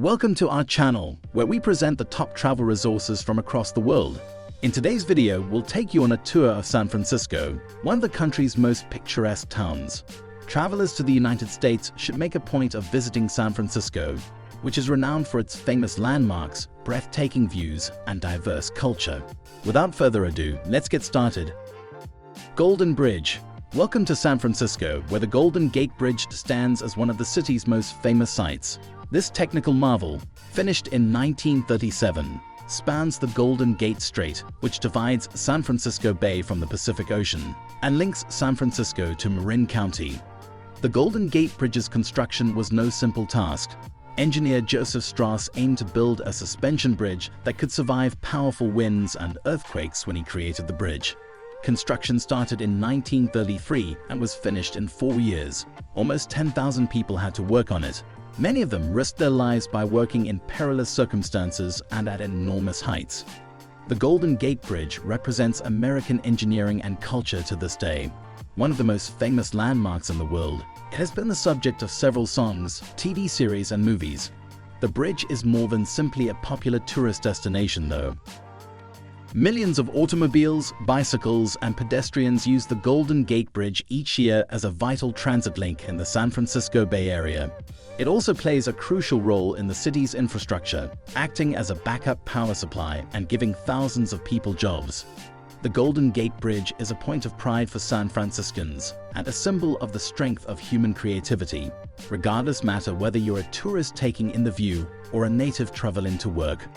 Welcome to our channel, where we present the top travel resources from across the world. In today's video, we'll take you on a tour of San Francisco, one of the country's most picturesque towns. Travelers to the United States should make a point of visiting San Francisco, which is renowned for its famous landmarks, breathtaking views, and diverse culture. Without further ado, let's get started. Golden Bridge. Welcome to San Francisco, where the Golden Gate Bridge stands as one of the city's most famous sights. This technical marvel, finished in 1937, spans the Golden Gate Strait, which divides San Francisco Bay from the Pacific Ocean and links San Francisco to Marin County. The Golden Gate Bridge's construction was no simple task. Engineer Joseph Strauss aimed to build a suspension bridge that could survive powerful winds and earthquakes when he created the bridge. Construction started in 1933 and was finished in 4 years. Almost 10,000 people had to work on it. Many of them risked their lives by working in perilous circumstances and at enormous heights. The Golden Gate Bridge represents American engineering and culture to this day. One of the most famous landmarks in the world, it has been the subject of several songs, TV series, and movies. The bridge is more than simply a popular tourist destination, though. Millions of automobiles, bicycles, and pedestrians use the Golden Gate Bridge each year as a vital transit link in the San Francisco Bay Area. It also plays a crucial role in the city's infrastructure, acting as a backup power supply and giving thousands of people jobs. The Golden Gate Bridge is a point of pride for San Franciscans and a symbol of the strength of human creativity, regardless matter whether you're a tourist taking in the view or a native traveling to work.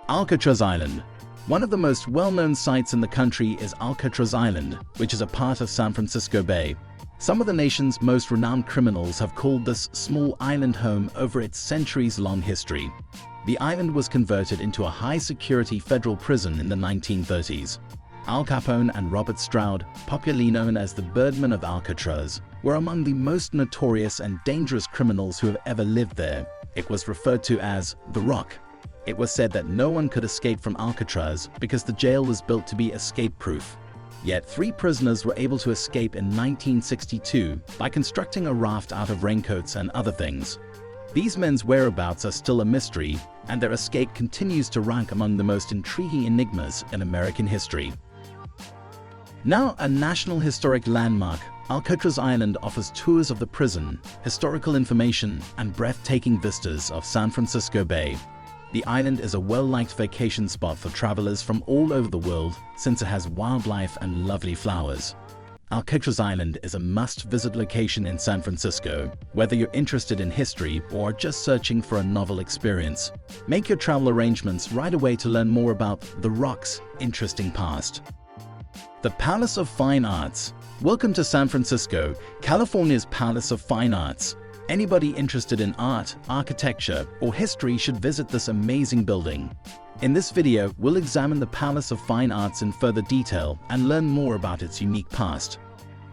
Alcatraz Island. One of the most well-known sites in the country is Alcatraz Island, which is a part of San Francisco Bay. Some of the nation's most renowned criminals have called this small island home over its centuries-long history. The island was converted into a high-security federal prison in the 1930s. Al Capone and Robert Stroud, popularly known as the Birdmen of Alcatraz, were among the most notorious and dangerous criminals who have ever lived there. It was referred to as the Rock. It was said that no one could escape from Alcatraz because the jail was built to be escape-proof. Yet 3 prisoners were able to escape in 1962 by constructing a raft out of raincoats and other things. These men's whereabouts are still a mystery, and their escape continues to rank among the most intriguing enigmas in American history. Now a National Historic Landmark, Alcatraz Island offers tours of the prison, historical information, and breathtaking vistas of San Francisco Bay. The island is a well-liked vacation spot for travelers from all over the world since it has wildlife and lovely flowers. Alcatraz Island is a must-visit location in San Francisco, whether you're interested in history or just searching for a novel experience. Make your travel arrangements right away to learn more about The Rock's interesting past. The Palace of Fine Arts. Welcome to San Francisco, California's Palace of Fine Arts. Anybody interested in art, architecture, or history should visit this amazing building. In this video, we'll examine the Palace of Fine Arts in further detail and learn more about its unique past.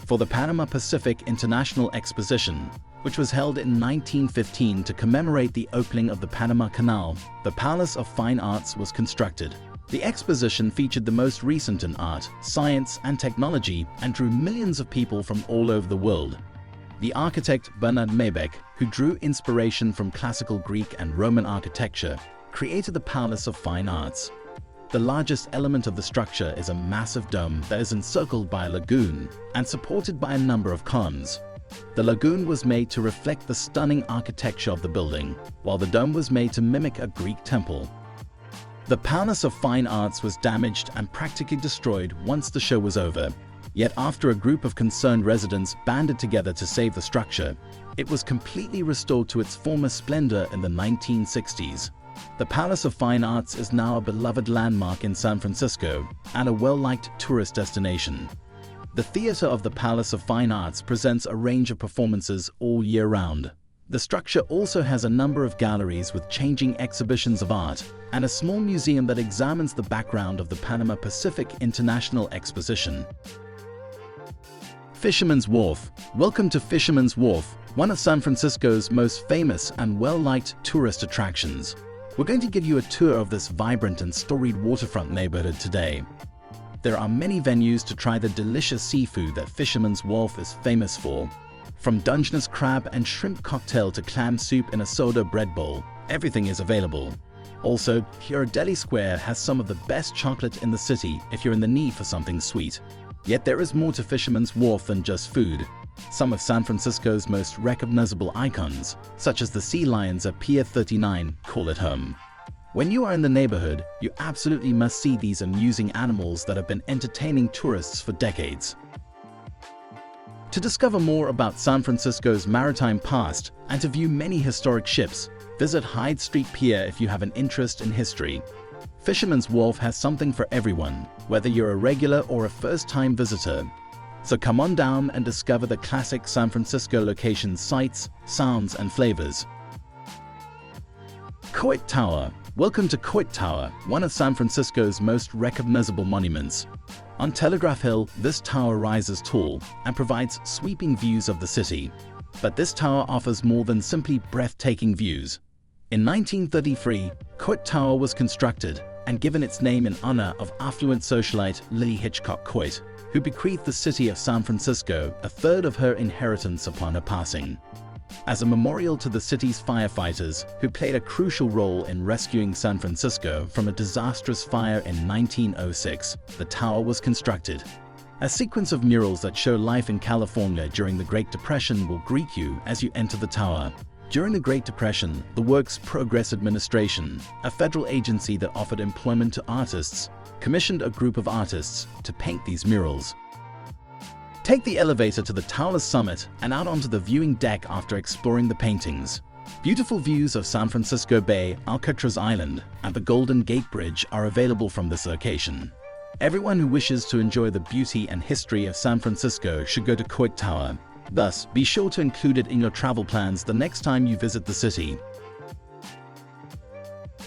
For the Panama Pacific International Exposition, which was held in 1915 to commemorate the opening of the Panama Canal, the Palace of Fine Arts was constructed. The exposition featured the most recent in art, science, and technology and drew millions of people from all over the world. The architect Bernard Maybeck, who drew inspiration from classical Greek and Roman architecture, created the Palace of Fine Arts. The largest element of the structure is a massive dome that is encircled by a lagoon and supported by a number of columns. The lagoon was made to reflect the stunning architecture of the building, while the dome was made to mimic a Greek temple. The Palace of Fine Arts was damaged and practically destroyed once the show was over. Yet after a group of concerned residents banded together to save the structure, it was completely restored to its former splendor in the 1960s. The Palace of Fine Arts is now a beloved landmark in San Francisco and a well-liked tourist destination. The Theater of the Palace of Fine Arts presents a range of performances all year round. The structure also has a number of galleries with changing exhibitions of art and a small museum that examines the background of the Panama Pacific International Exposition. Fisherman's Wharf. Welcome to Fisherman's Wharf, one of San Francisco's most famous and well-liked tourist attractions. We're going to give you a tour of this vibrant and storied waterfront neighborhood today. There are many venues to try the delicious seafood that Fisherman's Wharf is famous for. From Dungeness crab and shrimp cocktail to clam soup in a soda bread bowl, everything is available. Also, Deli Square has some of the best chocolate in the city if you're in the need for something sweet. Yet there is more to Fisherman's Wharf than just food. Some of San Francisco's most recognizable icons, such as the sea lions at Pier 39, call it home. When you are in the neighborhood, you absolutely must see these amusing animals that have been entertaining tourists for decades. To discover more about San Francisco's maritime past and to view many historic ships, visit Hyde Street Pier if you have an interest in history. Fisherman's Wharf has something for everyone, whether you're a regular or a first-time visitor. So come on down and discover the classic San Francisco location's sights, sounds, and flavors. Coit Tower. Welcome to Coit Tower, one of San Francisco's most recognizable monuments. On Telegraph Hill, this tower rises tall and provides sweeping views of the city. But this tower offers more than simply breathtaking views. In 1933, Coit Tower was constructed and given its name in honor of affluent socialite Lily Hitchcock Coit, who bequeathed the city of San Francisco a third of her inheritance upon her passing. As a memorial to the city's firefighters who played a crucial role in rescuing San Francisco from a disastrous fire in 1906, the tower was constructed. A sequence of murals that show life in California during the Great Depression will greet you as you enter the tower. During the Great Depression, the Works Progress Administration, a federal agency that offered employment to artists, commissioned a group of artists to paint these murals. Take the elevator to the tower's summit and out onto the viewing deck after exploring the paintings. Beautiful views of San Francisco Bay, Alcatraz Island, and the Golden Gate Bridge are available from this location. Everyone who wishes to enjoy the beauty and history of San Francisco should go to Coit Tower. Thus, be sure to include it in your travel plans the next time you visit the city.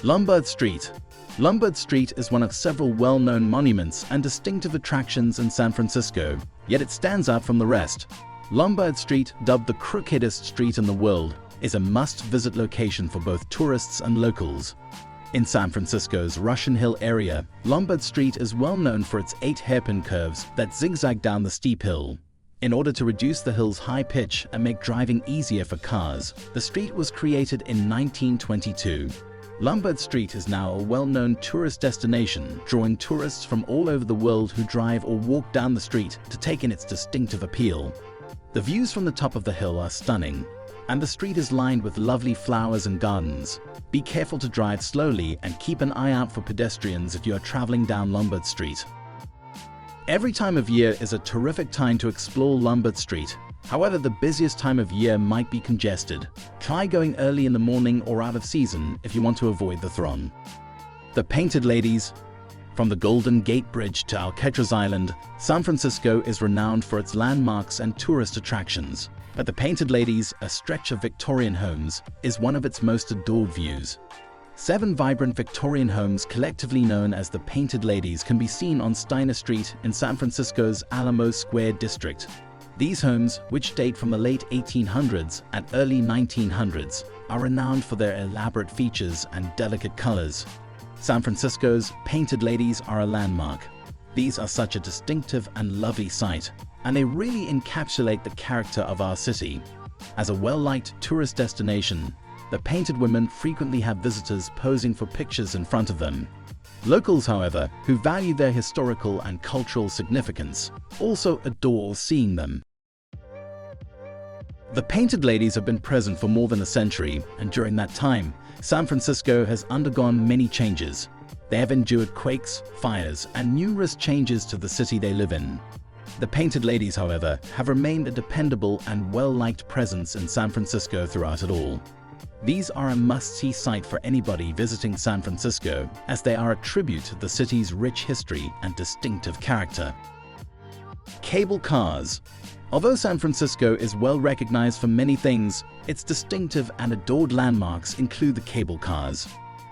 Lombard Street. Lombard Street is one of several well-known monuments and distinctive attractions in San Francisco, yet it stands out from the rest. Lombard Street, dubbed the crookedest street in the world, is a must-visit location for both tourists and locals. In San Francisco's Russian Hill area, Lombard Street is well known for its 8 hairpin curves that zigzag down the steep hill. In order to reduce the hill's high pitch and make driving easier for cars, the street was created in 1922. Lombard Street is now a well-known tourist destination, drawing tourists from all over the world who drive or walk down the street to take in its distinctive appeal. The views from the top of the hill are stunning, and the street is lined with lovely flowers and gardens. Be careful to drive slowly and keep an eye out for pedestrians if you are traveling down Lombard Street. Every time of year is a terrific time to explore Lombard Street. However, the busiest time of year might be congested. Try going early in the morning or out of season if you want to avoid the throng. The Painted Ladies. From the Golden Gate Bridge to Alcatraz Island, San Francisco is renowned for its landmarks and tourist attractions. But the Painted Ladies, a stretch of Victorian homes, is one of its most adored views. 7 vibrant Victorian homes, collectively known as the Painted Ladies, can be seen on Steiner Street in San Francisco's Alamo Square district. These homes, which date from the late 1800s and early 1900s, are renowned for their elaborate features and delicate colors. San Francisco's Painted Ladies are a landmark. These are such a distinctive and lovely sight, and they really encapsulate the character of our city. As a well-liked tourist destination, the painted women frequently have visitors posing for pictures in front of them. Locals, however, who value their historical and cultural significance, also adore seeing them. The Painted Ladies have been present for more than a century, and during that time, San Francisco has undergone many changes. They have endured quakes, fires, and numerous changes to the city they live in. The Painted Ladies, however, have remained a dependable and well-liked presence in San Francisco throughout it all. These are a must-see sight for anybody visiting San Francisco, as they are a tribute to the city's rich history and distinctive character. Cable cars. Although San Francisco is well recognized for many things, its distinctive and adored landmarks include the cable cars.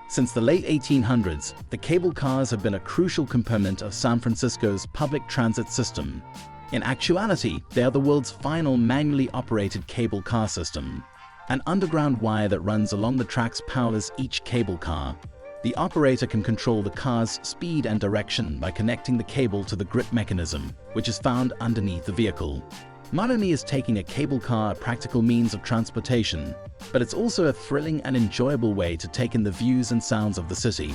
Since the late 1800s, the cable cars have been a crucial component of San Francisco's public transit system. In actuality, they are the world's final manually operated cable car system. An underground wire that runs along the tracks powers each cable car. The operator can control the car's speed and direction by connecting the cable to the grip mechanism, which is found underneath the vehicle. Not only is taking a cable car a practical means of transportation, but it's also a thrilling and enjoyable way to take in the views and sounds of the city.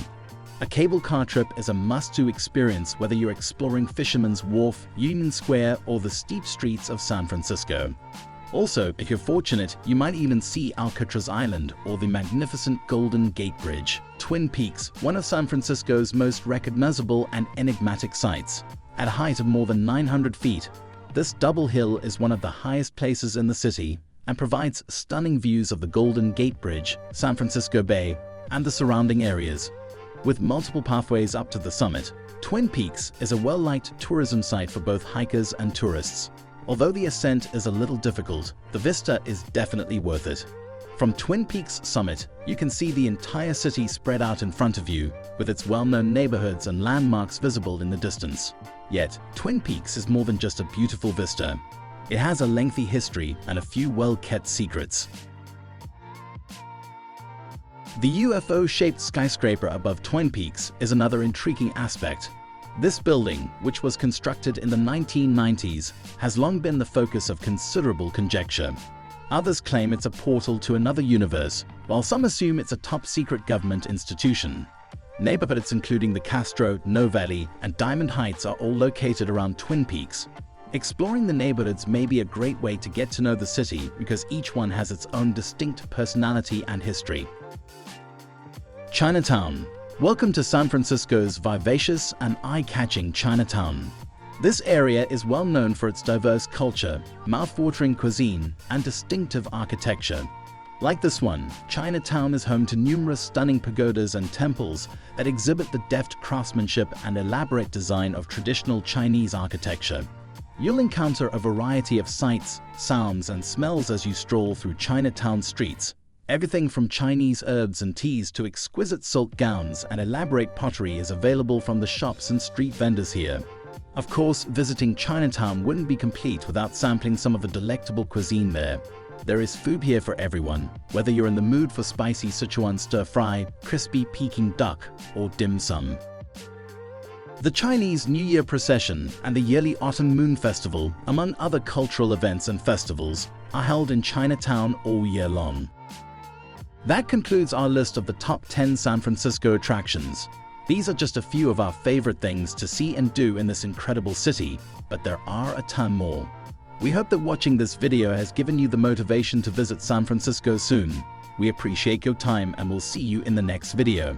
A cable car trip is a must-do experience whether you're exploring Fisherman's Wharf, Union Square, or the steep streets of San Francisco. Also, if you're fortunate, you might even see Alcatraz Island or the magnificent Golden Gate Bridge. Twin Peaks, one of San Francisco's most recognizable and enigmatic sights. At a height of more than 900 feet, this double hill is one of the highest places in the city and provides stunning views of the Golden Gate Bridge, San Francisco Bay, and the surrounding areas. With multiple pathways up to the summit, Twin Peaks is a well-liked tourism site for both hikers and tourists. Although the ascent is a little difficult, the vista is definitely worth it. From Twin Peaks summit, you can see the entire city spread out in front of you, with its well-known neighborhoods and landmarks visible in the distance. Yet, Twin Peaks is more than just a beautiful vista. It has a lengthy history and a few well-kept secrets. The UFO-shaped skyscraper above Twin Peaks is another intriguing aspect. This building, which was constructed in the 1990s, has long been the focus of considerable conjecture. Others claim it's a portal to another universe, while some assume it's a top-secret government institution. Neighborhoods including the Castro, No Valley, and Diamond Heights are all located around Twin Peaks. Exploring the neighborhoods may be a great way to get to know the city because each one has its own distinct personality and history. Chinatown. Welcome to San Francisco's vivacious and eye-catching Chinatown. This area is well known for its diverse culture, mouth-watering cuisine, and distinctive architecture. Like this one, Chinatown is home to numerous stunning pagodas and temples that exhibit the deft craftsmanship and elaborate design of traditional Chinese architecture. You'll encounter a variety of sights, sounds, and smells as you stroll through Chinatown streets. Everything from Chinese herbs and teas to exquisite silk gowns and elaborate pottery is available from the shops and street vendors here. Of course, visiting Chinatown wouldn't be complete without sampling some of the delectable cuisine there. There is food here for everyone, whether you're in the mood for spicy Sichuan stir-fry, crispy Peking duck, or dim sum. The Chinese New Year procession and the yearly Autumn Moon Festival, among other cultural events and festivals, are held in Chinatown all year long. That concludes our list of the top 10 San Francisco attractions. These are just a few of our favorite things to see and do in this incredible city, but there are a ton more. We hope that watching this video has given you the motivation to visit San Francisco soon. We appreciate your time and we'll see you in the next video.